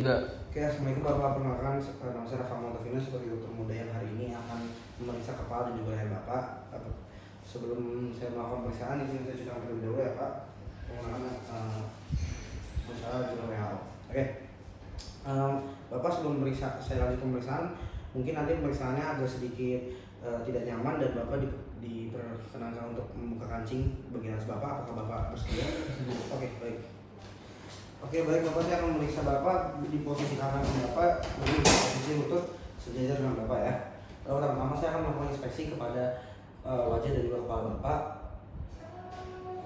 Juga. Oke, assalamualaikum Bapak. Perkenalkan, nama saya Rafa Montavino sebagai dokter muda yang hari ini akan memeriksa kepala dan juga leher Bapak. Sebelum saya melakukan pemeriksaan, izin saya cuci tangan terlebih dahulu ya Pak. Menggunakan masalah juga WHO. Oke, Bapak sebelum saya lanjut pemeriksaan, mungkin nanti pemeriksaannya agak sedikit tidak nyaman dan Bapak diperkenankan untuk membuka kancing bagian atas Bapak. Apakah Bapak bersedia? Oke, baik. Oke baik Bapak, saya akan memeriksa Bapak di posisi kanan Bapak, di posisi lutut sejajar dengan Bapak ya. Lalu pertama saya akan melakukan inspeksi kepada wajah dan juga kepala Bapak.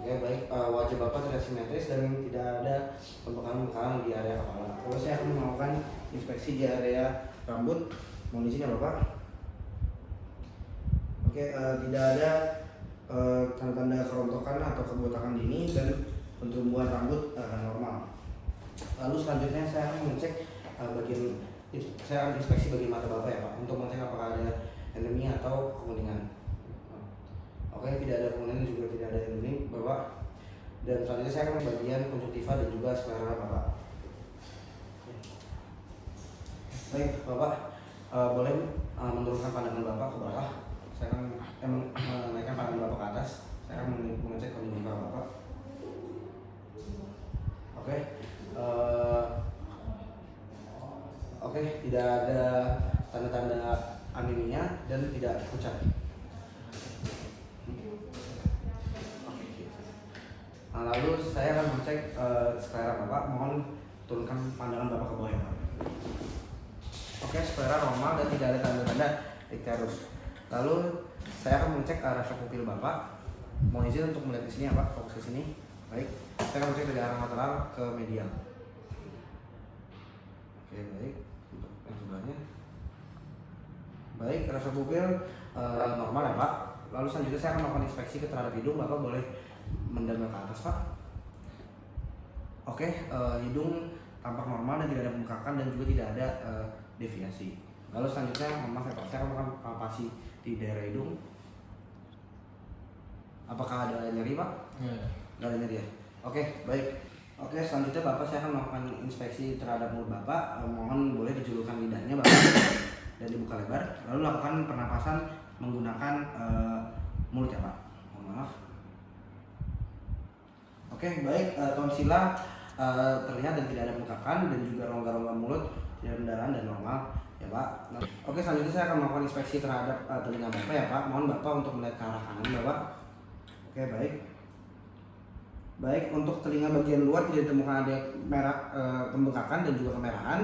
Oke baik, wajah Bapak terlihat simetris dan tidak ada pembekalan di area kepala. Lalu saya akan melakukan inspeksi di area rambut. Mohon izin ya Bapak. Oke, tidak ada tanda-tanda kerontokan atau kebotakan dini dan pertumbuhan rambut normal. Lalu selanjutnya saya akan mengecek saya akan inspeksi bagian mata Bapak ya Pak, untuk mengecek apakah ada endemi atau kekuningan. Oke, tidak ada kekuningan juga tidak ada endemi Bapak. Dan selanjutnya saya akan bagian konjungtiva dan juga sklera Bapak. Baik Bapak, boleh menurunkan pandangan Bapak ke bawah. Saya akan menaikkan pandangan Bapak ke atas. Saya akan mengecek konjungtiva Bapak. Oke, tidak ada tanda-tanda anemia dan tidak pucat. Nah, lalu saya akan mengecek sklera Bapak. Mohon turunkan pandangan Bapak ke bawah ya Pak. Oke, sklera normal dan tidak ada tanda-tanda icterus. Lalu saya akan mengecek refleks pupil Bapak. Mohon izin untuk melihat di sini ya Pak, fokus ke sini. Baik, saya akan mengecek dari arah lateral ke medial. Oke, baik. Untuk yang sebelahnya. Baik, refleks pupil normal ya Pak. Lalu selanjutnya saya akan melakukan inspeksi ke terhadap hidung. Bapak boleh mendongak ke atas Pak. Oke, hidung tampak normal dan tidak ada pembengkakan dan juga tidak ada deviasi. Lalu selanjutnya, maaf ya Pak, saya akan melakukan palpasi di daerah hidung. Apakah ada nyeri Pak? Nggak ada nyeri ya? Oke, baik. Oke, selanjutnya Bapak saya akan melakukan inspeksi terhadap mulut Bapak. Mohon boleh dijulurkan lidahnya Bapak dan dibuka lebar. Lalu lakukan pernapasan menggunakan mulut ya Pak. Mohon maaf. Oke, baik. Tonsila terlihat dan tidak ada bengkakan dan juga rongga-rongga mulut tidak pendarahan dan normal ya Pak. Oke, selanjutnya saya akan melakukan inspeksi terhadap telinga Bapak ya Pak. Mohon Bapak untuk melihat ke arah kanan Bapak. Oke, baik. Baik, untuk telinga bagian luar tidak ditemukan ada merah pembengkakan dan juga kemerahan.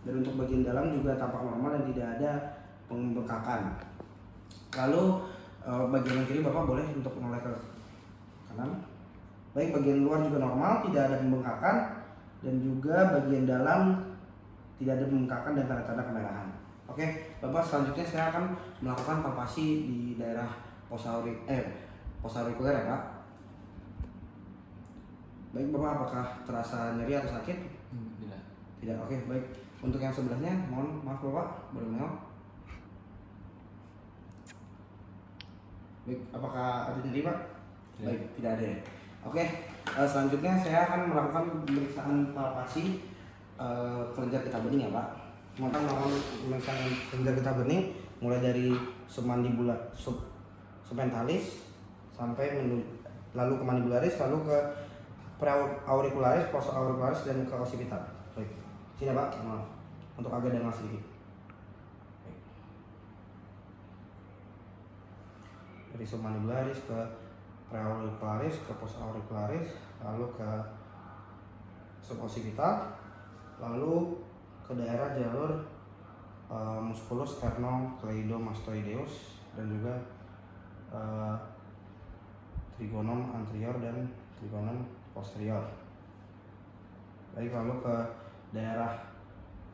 Dan untuk bagian dalam juga tampak normal dan tidak ada pembengkakan. Lalu bagian kiri Bapak boleh untuk menoleh ke kanan. Baik, bagian luar juga normal, tidak ada pembengkakan dan juga bagian dalam tidak ada pembengkakan dan tanda-tanda kemerahan. Oke, Bapak selanjutnya saya akan melakukan palpasi di daerah fossa aurikuler ya Pak. Baik Bapak, apakah terasa nyeri atau sakit? Tidak. Tidak, oke baik. Untuk yang sebelahnya, mohon maaf Bapak, boleh menengok. Baik, apakah ada nyeri Pak? Tidak. Baik, tidak ada ya. Oke, selanjutnya saya akan melakukan pemeriksaan palpasi kelenjar getah bening ya Pak. Maka melakukan pemeriksaan kelenjar getah bening mulai dari submentalis sampai lalu ke mandibularis, lalu ke preauricularis, postauricularis dan ke occipital. Baik. Sini Pak, maaf. Untuk agak dengar sedikit. Baik. Dari submandibularis ke preauricularis, ke postauricularis, lalu ke suboccipital, lalu ke daerah jalur musculus sternocleidomastoideus dan juga trigonum anterior dan trigonum posterior. Baik, lalu ke daerah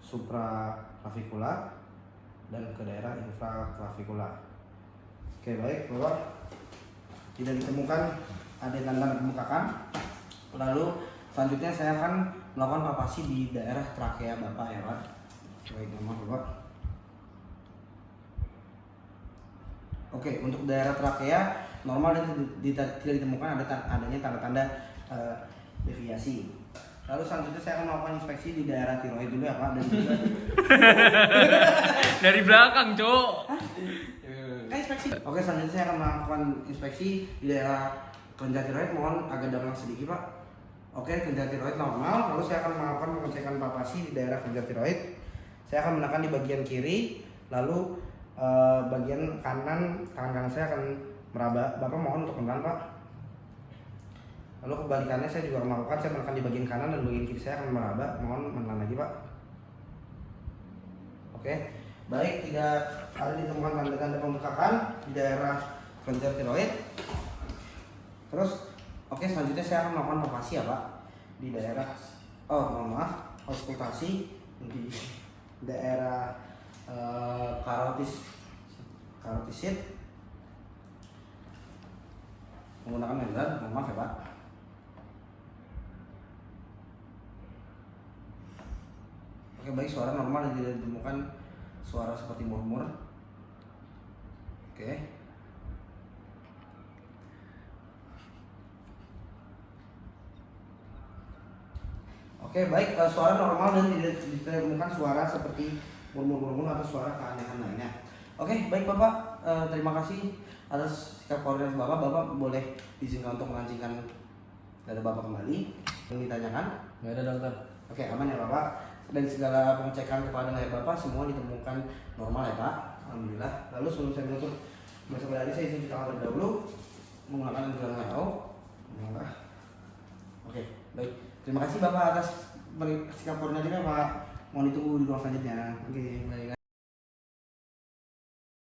supraclavicular dan ke daerah infraclavicular. Oke, baik Bapak. Tidak ditemukan ada tanda pembengkakan. Lalu selanjutnya saya akan melakukan palpasi di daerah trakea Bapak ya Pak. Baik, maaf Bapak. Oke, untuk daerah trakea normal dan tidak ditemukan adanya tanda-tanda deviasi. Lalu selanjutnya saya akan melakukan inspeksi di daerah tiroid dulu ya Pak, dan juga Dari belakang, Cok. inspeksi. Oke, selanjutnya saya akan melakukan inspeksi di daerah kelenjar tiroid. Mohon agak dalam sedikit Pak. Oke, kelenjar tiroid normal. Lalu saya akan melakukan pengecekan palpasi di daerah kelenjar tiroid. Saya akan menekan di bagian kiri, lalu bagian kanan, tangan kanan saya akan meraba. Bapak mohon untuk menekan Pak. Lalu kebalikannya saya juga melakukan, saya menekan di bagian kanan dan bagian kiri saya akan meraba. Mohon menekan lagi Pak. Oke, baik, tidak ada ditemukan tanda-tanda pembengkakan di daerah kelenjar tiroid. Terus, oke, selanjutnya saya akan melakukan palpasi ya Pak di daerah, mohon maaf, auskultasi di daerah karotisid menggunakan member. Mohon maaf ya Pak. Oke, baik, suara normal dan tidak ditemukan suara seperti murmur. Oke. Oke, baik, suara normal dan tidak ditemukan suara seperti murmur-murmur atau suara keanehan lainnya. Oke, baik Bapak, terima kasih atas sikap koordinat Bapak. Bapak boleh diizinkan untuk melancingkan data Bapak kembali. Yang ditanyakan? Nggak ada dokter. Oke, aman ya Bapak. Dari segala pengecekan kepada leher Bapak semua ditemukan normal ya Pak. Alhamdulillah. Lalu sebelum saya menutup masa dari saya izin cuci tangan terlebih dahulu menggunakan anjuran WHO. Oke, baik. Terima kasih Bapak atas sikap koordinatnya Pak. Mohon ditunggu di ruang selanjutnya. Oke, baik.